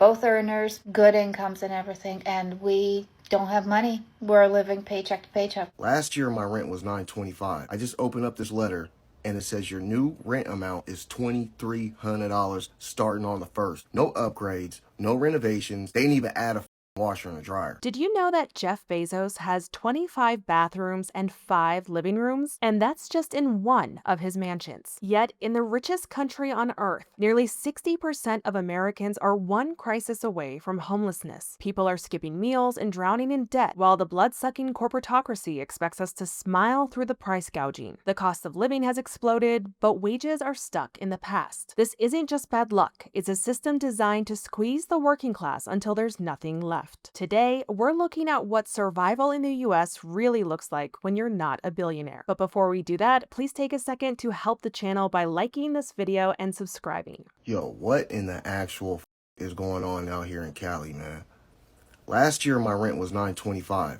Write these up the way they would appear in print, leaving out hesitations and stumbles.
both earners, good incomes and everything, and we don't have money. We're living paycheck to paycheck. Last year, my rent was $925. I just opened up this letter, and it says your new rent amount is $2,300 starting on the 1st. No upgrades, no renovations. They didn't even add a washer and a dryer. Did you know that Jeff Bezos has 25 bathrooms and 5 living rooms? And that's just in one of his mansions. Yet, in the richest country on earth, nearly 60% of Americans are one crisis away from homelessness. People are skipping meals and drowning in debt, while the blood-sucking corporatocracy expects us to smile through the price gouging. The cost of living has exploded, but wages are stuck in the past. This isn't just bad luck. It's a system designed to squeeze the working class until there's nothing left. Today, we're looking at what survival in the US really looks like when you're not a billionaire. But before we do that, please take a second to help the channel by liking this video and subscribing. Yo, what in the actual is going on out here in Cali, man? Last year, my rent was $925.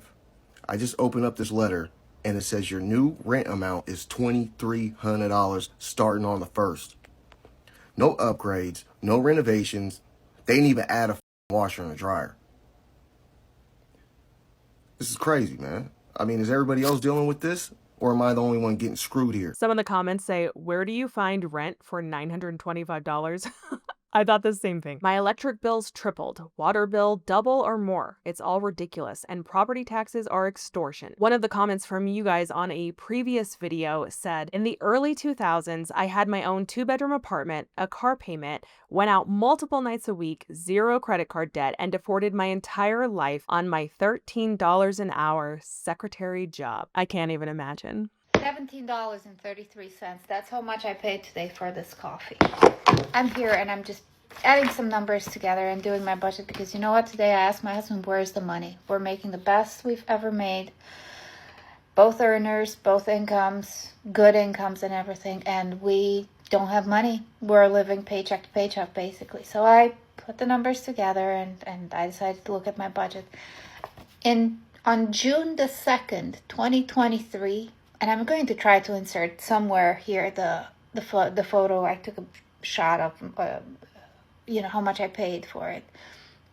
I just opened up this letter, and it says your new rent amount is $2,300 starting on the 1st. No upgrades, no renovations. They didn't even add a washer and a dryer. This is crazy, man. I mean, is everybody else dealing with this? Or am I the only one getting screwed here? Some of the comments say, where do you find rent for $925? I thought the same thing. My electric bills tripled, water bill double or more. It's all ridiculous, and property taxes are extortion. One of the comments from you guys on a previous video said, in the early 2000s, I had my own 2-bedroom apartment, a car payment, went out multiple nights a week, 0 credit card debt, and afforded my entire life on my $13 an hour secretary job. I can't even imagine. $17.33. That's how much I paid today for this coffee. I'm here and I'm just adding some numbers together and doing my budget because you know what? Today I asked my husband, where's the money? We're making the best we've ever made. Both earners, both incomes, good incomes and everything. And we don't have money. We're living paycheck to paycheck basically. So I put the numbers together and I decided to look at my budget. On June the 2nd, 2023, and I'm going to try to insert somewhere here the photo I took a shot of, how much I paid for it.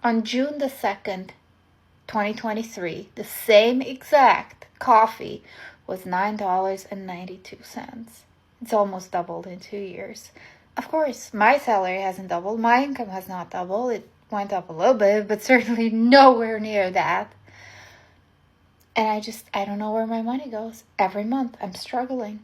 On June the 2nd, 2023, the same exact coffee was $9.92. It's almost doubled in 2 years. Of course, my salary hasn't doubled. My income has not doubled. It went up a little bit, but certainly nowhere near that. And I don't know where my money goes. Every month, I'm struggling.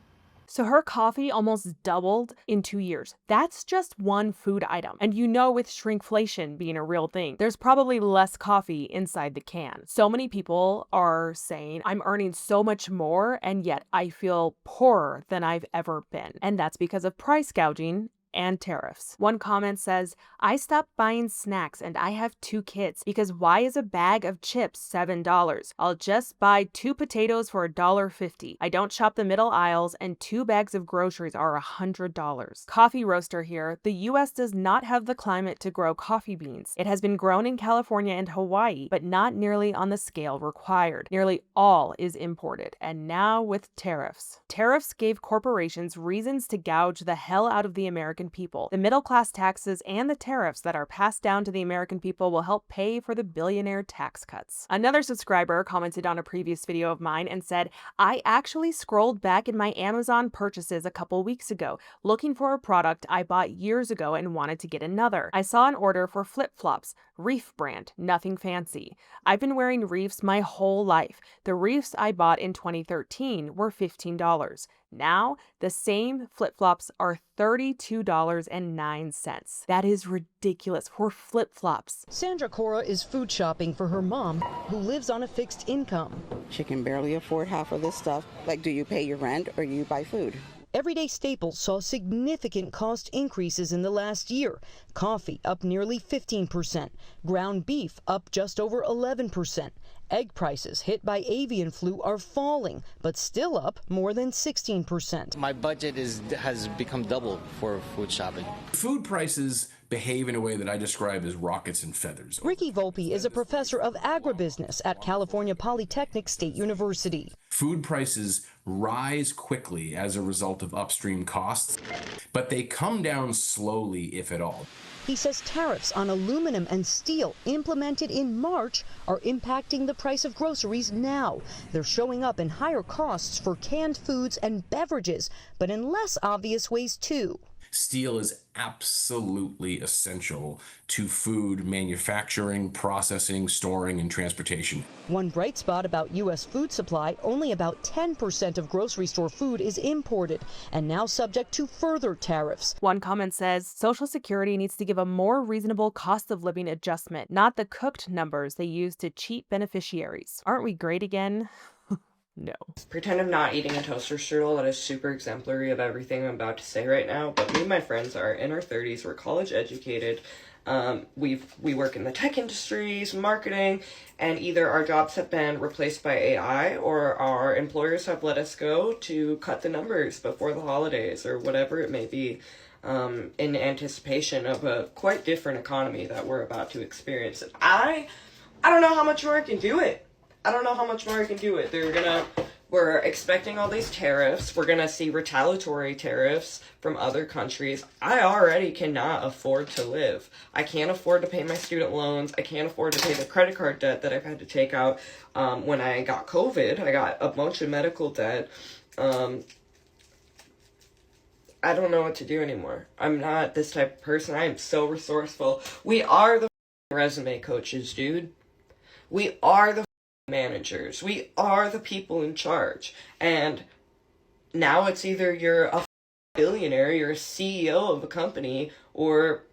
So her coffee almost doubled in 2 years. That's just one food item. And you know, with shrinkflation being a real thing, there's probably less coffee inside the can. So many people are saying, I'm earning so much more, and yet I feel poorer than I've ever been. And that's because of price gouging and tariffs. One comment says, I stopped buying snacks and I have 2 kids because why is a bag of chips $7? I'll just buy 2 potatoes for $1.50. I don't shop the middle aisles and 2 bags of groceries are $100. Coffee roaster here. The US does not have the climate to grow coffee beans. It has been grown in California and Hawaii, but not nearly on the scale required. Nearly all is imported. And now with tariffs. Tariffs gave corporations reasons to gouge the hell out of the American people. The middle class taxes and the tariffs that are passed down to the American people will help pay for the billionaire tax cuts. Another subscriber commented on a previous video of mine and said, I actually scrolled back in my Amazon purchases a couple weeks ago, looking for a product I bought years ago and wanted to get another. I saw an order for flip-flops, Reef brand, nothing fancy. I've been wearing Reefs my whole life. The Reefs I bought in 2013 were $15. Now, the same flip-flops are $32.09. That is ridiculous for flip-flops. Sandra Cora is food shopping for her mom, who lives on a fixed income. She can barely afford half of this stuff. Like, do you pay your rent or you buy food? Everyday staples saw significant cost increases in the last year. Coffee up nearly 15%, ground beef up just over 11%. Egg prices hit by avian flu are falling, but still up more than 16%. My budget has become double for food shopping. Food prices behave in a way that I describe as rockets and feathers. Ricky Volpe is a professor of agribusiness at California Polytechnic State University. Food prices rise quickly as a result of upstream costs, but they come down slowly, if at all. He says tariffs on aluminum and steel implemented in March are impacting the price of groceries now. They're showing up in higher costs for canned foods and beverages, but in less obvious ways too. Steel is absolutely essential to food manufacturing, processing, storing, and transportation. One bright spot about U.S. food supply, only about 10% of grocery store food is imported and now subject to further tariffs. One comment says Social Security needs to give a more reasonable cost of living adjustment, not the cooked numbers they use to cheat beneficiaries. Aren't we great again? No. Pretend I'm not eating a toaster strudel. That is super exemplary of everything I'm about to say right now. But me and my friends are in our 30s. We're college educated. We work in the tech industries, marketing, and either our jobs have been replaced by AI or our employers have let us go to cut the numbers before the holidays or whatever it may be, in anticipation of a quite different economy that we're about to experience. And I don't know how much more I can do it. We're expecting all these tariffs. We're gonna see retaliatory tariffs from other countries. I already cannot afford to live. I can't afford to pay my student loans. I can't afford to pay the credit card debt that I've had to take out. When I got COVID, I got a bunch of medical debt. I don't know what to do anymore. I'm not this type of person. I am so resourceful. We are the resume coaches, dude. We are the managers. We are the people in charge. And now it's either you're a billionaire, you're a CEO of a company, or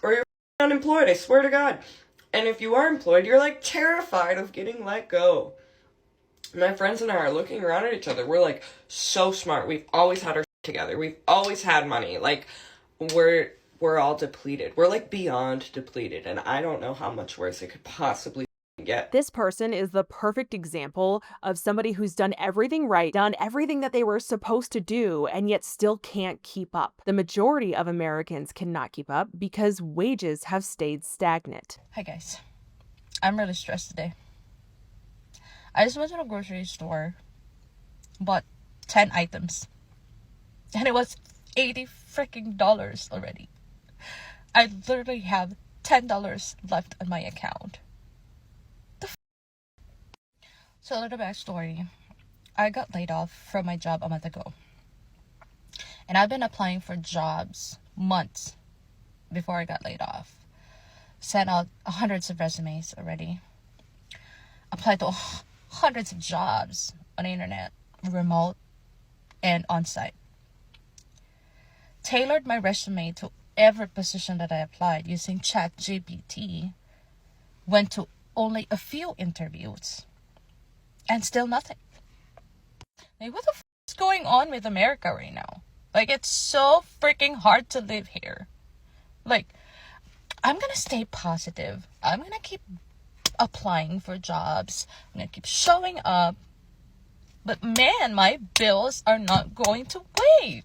you're unemployed, I swear to God. And if you are employed, you're like terrified of getting let go. My friends and I are looking around at each other. We're like so smart. We've always had our together. We've always had money. Like we're all depleted. We're like beyond depleted. And I don't know how much worse it could possibly get. This person is the perfect example of somebody who's done everything right, done everything that they were supposed to do, and yet still can't keep up. The majority of Americans cannot keep up because wages have stayed stagnant. Hi guys, I'm really stressed today. I just went to the grocery store, bought 10 items, and it was $80 freaking already. I literally have $10 left on my account. So a little backstory. I got laid off from my job a month ago. And I've been applying for jobs months before I got laid off. Sent out hundreds of resumes already. Applied to hundreds of jobs on the internet, remote and on-site. Tailored my resume to every position that I applied using ChatGPT. Went to only a few interviews. And still nothing. Like, what the f is going on with America right now? Like, it's so freaking hard to live here. Like, I'm gonna stay positive. I'm gonna keep applying for jobs. I'm gonna keep showing up. But man, my bills are not going to wait.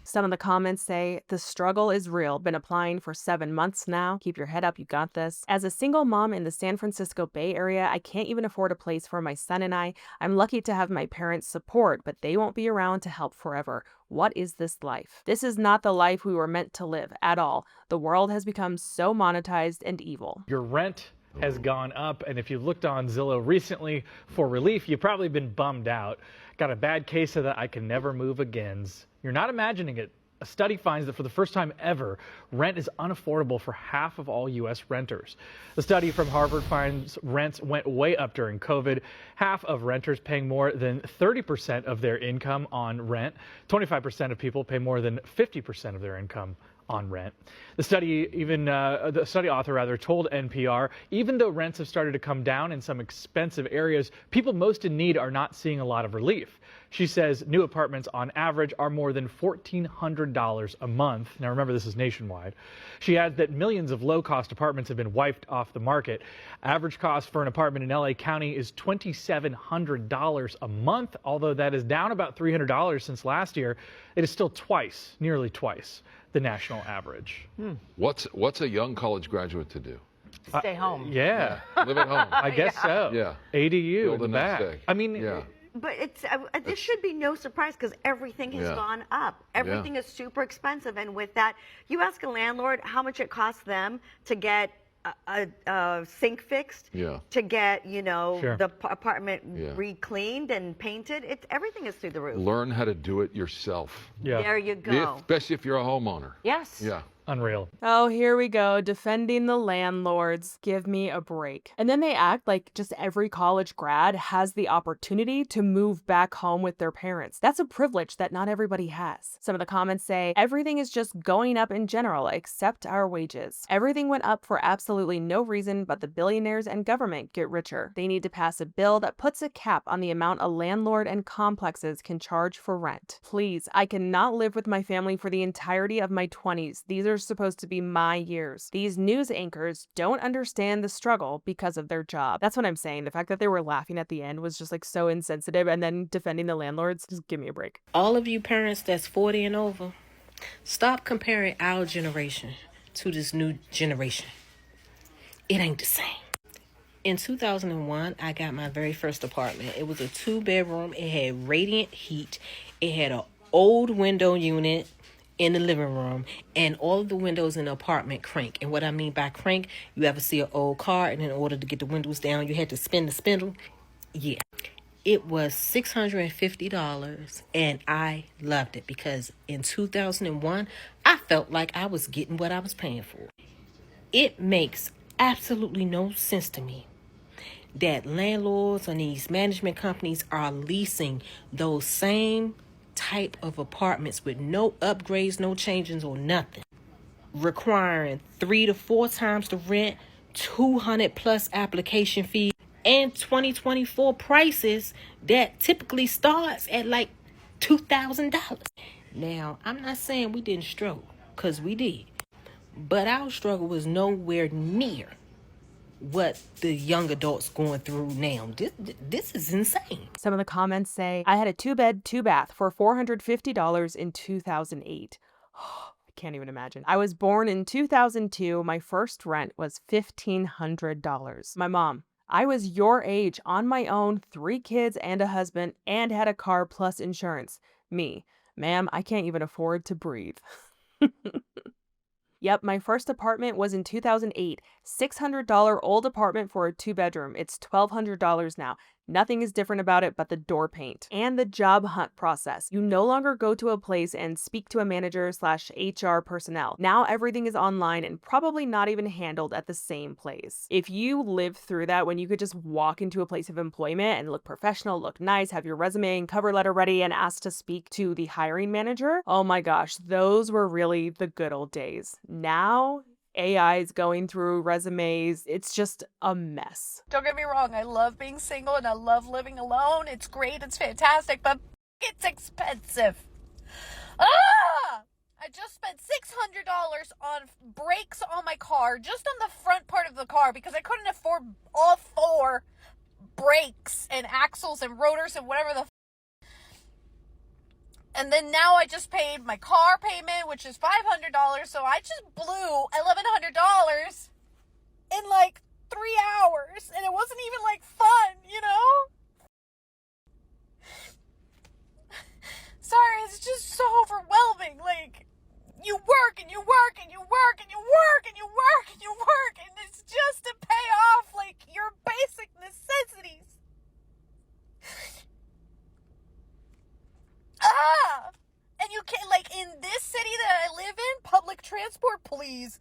Some of the comments say, the struggle is real. Been applying for 7 months now. Keep your head up, you got this. As a single mom in the San Francisco Bay Area, I can't even afford a place for my son and I. I'm lucky to have my parents' support, but they won't be around to help forever. What is this life? This is not the life we were meant to live at all. The world has become so monetized and evil. Your rent has gone up, and if you looked on Zillow recently for relief, you've probably been bummed out. Got a bad case of the I can never move agains. You're not imagining it. A study finds that for the first time ever, rent is unaffordable for half of all U.S. renters. The study from Harvard finds rents went way up during COVID. Half of renters paying more than 30% of their income on rent. 25% of people pay more than 50% of their income on rent. The study author told NPR, even though rents have started to come down in some expensive areas, people most in need are not seeing a lot of relief. She says new apartments on average are more than $1,400 a month. Now remember, this is nationwide. She adds that millions of low-cost apartments have been wiped off the market. Average cost for an apartment in LA County is $2,700 a month, although that is down about $300 since last year. It is still nearly twice the national average. What's a young college graduate to do? Stay home. Yeah. Live at home. I guess so. Yeah. ADU Build in the a nest back. egg. I mean, Yeah. But this should be no surprise because everything has Yeah. gone up. Everything is super expensive. And with that, you ask a landlord how much it costs them to get a sink fixed, Yeah. to get, Sure. the apartment Yeah. re-cleaned and painted. Everything is through the roof. Learn how to do it yourself. yeah. There you go. Especially if you're a homeowner. Yes. Yeah. Unreal. Oh, here we go, defending the landlords. Give me a break. And then they act like just every college grad has the opportunity to move back home with their parents. That's a privilege that not everybody has. Some of the comments say, everything is just going up in general, except our wages. Everything went up for absolutely no reason, but the billionaires and government get richer. They need to pass a bill that puts a cap on the amount a landlord and complexes can charge for rent. Please, I cannot live with my family for the entirety of my 20s. These are supposed to be my years. These news anchors don't understand the struggle because of their job. That's what I'm saying. The fact that they were laughing at the end was just like so insensitive, and then defending the landlords, just give me a break. All of you parents that's 40 and over, stop comparing our generation to this new generation. It ain't the same. In 2001, I got my very first apartment. It was a 2-bedroom. It had radiant heat. It had an old window unit in the living room, and all of the windows in the apartment crank. And what I mean by crank, you ever see an old car, and in order to get the windows down, you had to spin the spindle? Yeah. It was $650, and I loved it because in 2001, I felt like I was getting what I was paying for. It makes absolutely no sense to me that landlords and these management companies are leasing those same type of apartments with no upgrades, no changes, or nothing, requiring 3 to 4 times the rent, 200 plus application fees, and 2024 prices that typically starts at like $2,000. Now, I'm not saying we didn't struggle, because we did, but our struggle was nowhere near what the young adults going through now. This is insane. Some of the comments say, I had a 2-bed, 2-bath for $450 in 2008. I can't even imagine. I was born in 2002. My first rent was $1,500. My mom, I was your age, on my own, 3 kids and a husband, and had a car plus insurance. Me, ma'am, I can't even afford to breathe. Yep, my first apartment was in 2008. $600 old apartment for a 2-bedroom. It's $1,200 now. Nothing is different about it but the door paint and the job hunt process. You no longer go to a place and speak to a manager/HR personnel. Now everything is online and probably not even handled at the same place. If you lived through that when you could just walk into a place of employment and look professional, look nice, have your resume and cover letter ready, and ask to speak to the hiring manager, oh my gosh, those were really the good old days. Now, AI is going through resumes. It's just a mess. Don't get me wrong, I love being single and I love living alone. It's great, it's fantastic, but it's expensive. I just spent $600 on brakes on my car, just on the front part of the car, because I couldn't afford all 4 brakes and axles and rotors and whatever the And then now I just paid my car payment, which is $500. So I just blew $1,100 in like 3 hours. And it wasn't even like fun, you know? Sorry, it's just so overwhelming. Like, you work and you work and you work and you work and you work and you work. And it's just to pay off like your basic necessities. And you can't, like, in this city that I live in, public transport, please.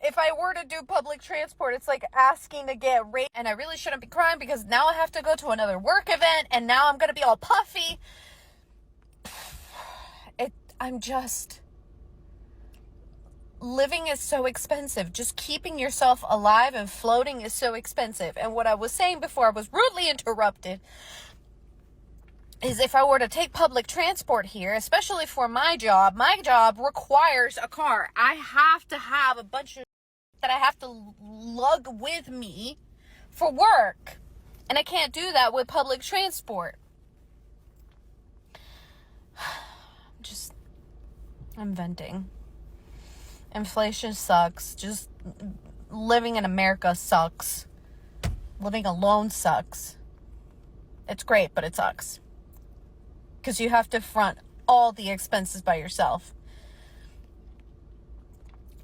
If I were to do public transport, it's like asking to get rate. And I really shouldn't be crying because now I have to go to another work event and now I'm going to be all puffy. I'm just... Living is so expensive. Just keeping yourself alive and floating is so expensive. And what I was saying before I was rudely interrupted. is if I were to take public transport here, especially for my job requires a car. I have to have a bunch of that I have to lug with me for work. And I can't do that with public transport. I'm venting. Inflation sucks. Just living in America sucks. Living alone sucks. It's great, but it sucks. Because you have to front all the expenses by yourself.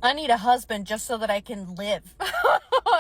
I need a husband just so that I can live.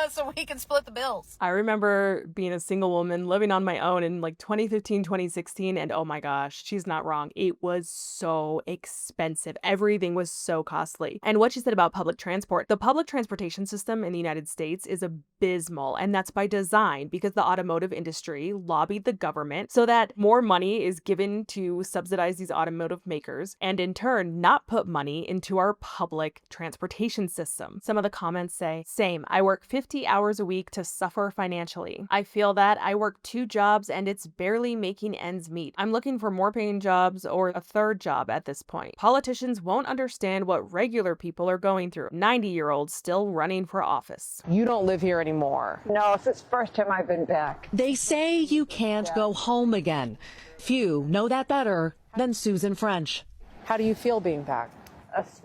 So we can split the bills. I remember being a single woman living on my own in like 2015, 2016. And oh my gosh, she's not wrong. It was so expensive. Everything was so costly. And what she said about public transport, the public transportation system in the United States is abysmal. And that's by design because the automotive industry lobbied the government so that more money is given to subsidize these automotive makers and in turn not put money into our public transportation system. Some of the comments say, same, I work 50 hours a week to suffer financially. I feel that I work 2 jobs and it's barely making ends meet. I'm looking for more paying jobs or a third job at this point. Politicians won't understand what regular people are going through. 90-year-olds still running for office. You don't live here anymore. No, it's the first time I've been back. They say you can't go home again. Few know that better than Susan French. How do you feel being back?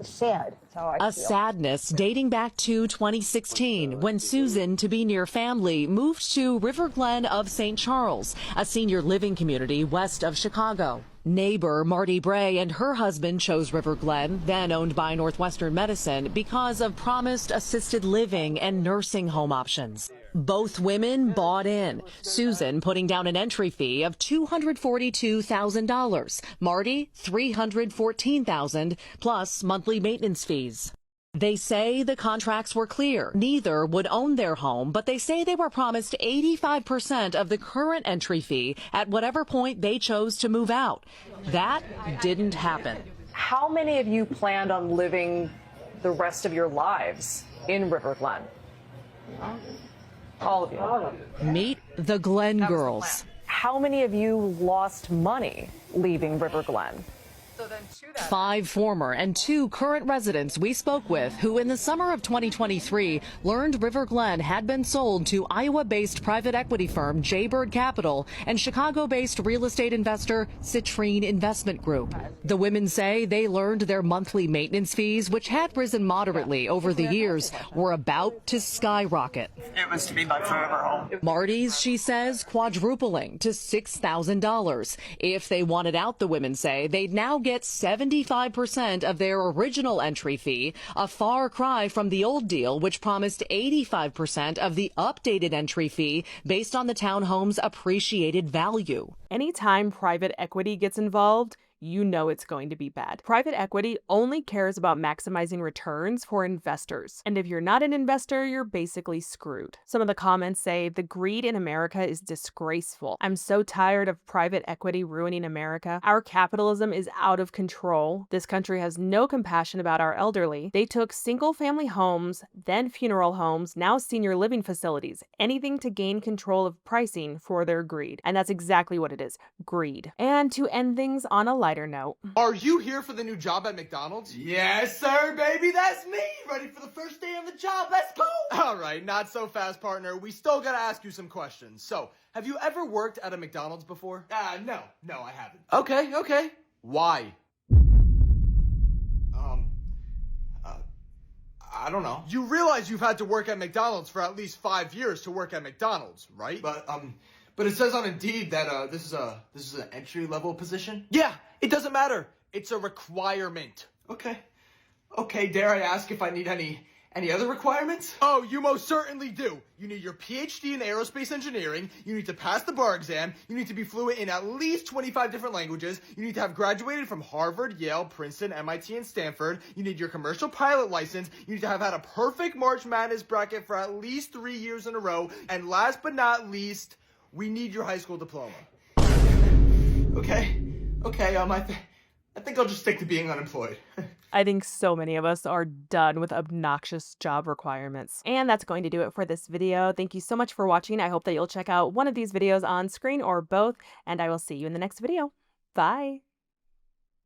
Sad. That's how I feel. A sadness dating back to 2016 when Susan, to be near family, moved to River Glen of St. Charles, a senior living community west of Chicago. Neighbor Marty Bray and her husband chose River Glen, then owned by Northwestern Medicine, because of promised assisted living and nursing home options. Both women bought in. Susan putting down an entry fee of $242,000. Marty, $314,000 plus monthly maintenance fees. They say the contracts were clear. Neither would own their home, but they say they were promised 85% of the current entry fee at whatever point they chose to move out. That didn't happen. How many of you planned on living the rest of your lives in River Glen? All of you. Meet the Glen girls. How many of you lost money leaving River Glen? 5 former and 2 current residents we spoke with who in the summer of 2023 learned River Glen had been sold to Iowa-based private equity firm Jaybird Capital and Chicago-based real estate investor Citrine Investment Group. The women say they learned their monthly maintenance fees, which had risen moderately over the years, were about to skyrocket. It was to be my forever home. Marty's, she says, quadrupling to $6,000. If they wanted out, the women say, they'd now get 75% of their original entry fee, a far cry from the old deal, which promised 85% of the updated entry fee based on the townhome's appreciated value. Anytime private equity gets involved, you know it's going to be bad. Private equity only cares about maximizing returns for investors. And if you're not an investor, you're basically screwed. Some of the comments say, the greed in America is disgraceful. I'm so tired of private equity ruining America. Our capitalism is out of control. This country has no compassion about our elderly. They took single-family homes, then funeral homes, now senior living facilities, anything to gain control of pricing for their greed. And that's exactly what it is, greed. And to end things on a lighter note. Are you here for the new job at McDonald's? Yes, sir, baby, that's me. Ready for the first day on the job. Let's go. All right, not so fast, partner. We still gotta ask you some questions. So, have you ever worked at a McDonald's before? No, I haven't. Okay. Why? I don't know. You realize you've had to work at McDonald's for at least 5 years to work at McDonald's, right? But it says on Indeed that this is an entry-level position. Yeah, it doesn't matter. It's a requirement. Okay, dare I ask if I need any other requirements? Oh, you most certainly do. You need your PhD in aerospace engineering. You need to pass the bar exam. You need to be fluent in at least 25 different languages. You need to have graduated from Harvard, Yale, Princeton, MIT, and Stanford. You need your commercial pilot license. You need to have had a perfect March Madness bracket for at least 3 years in a row. And last but not least, we need your high school diploma. Okay, I think I'll just stick to being unemployed. I think so many of us are done with obnoxious job requirements. And that's going to do it for this video. Thank you so much for watching. I hope that you'll check out one of these videos on screen or both, and I will see you in the next video. Bye.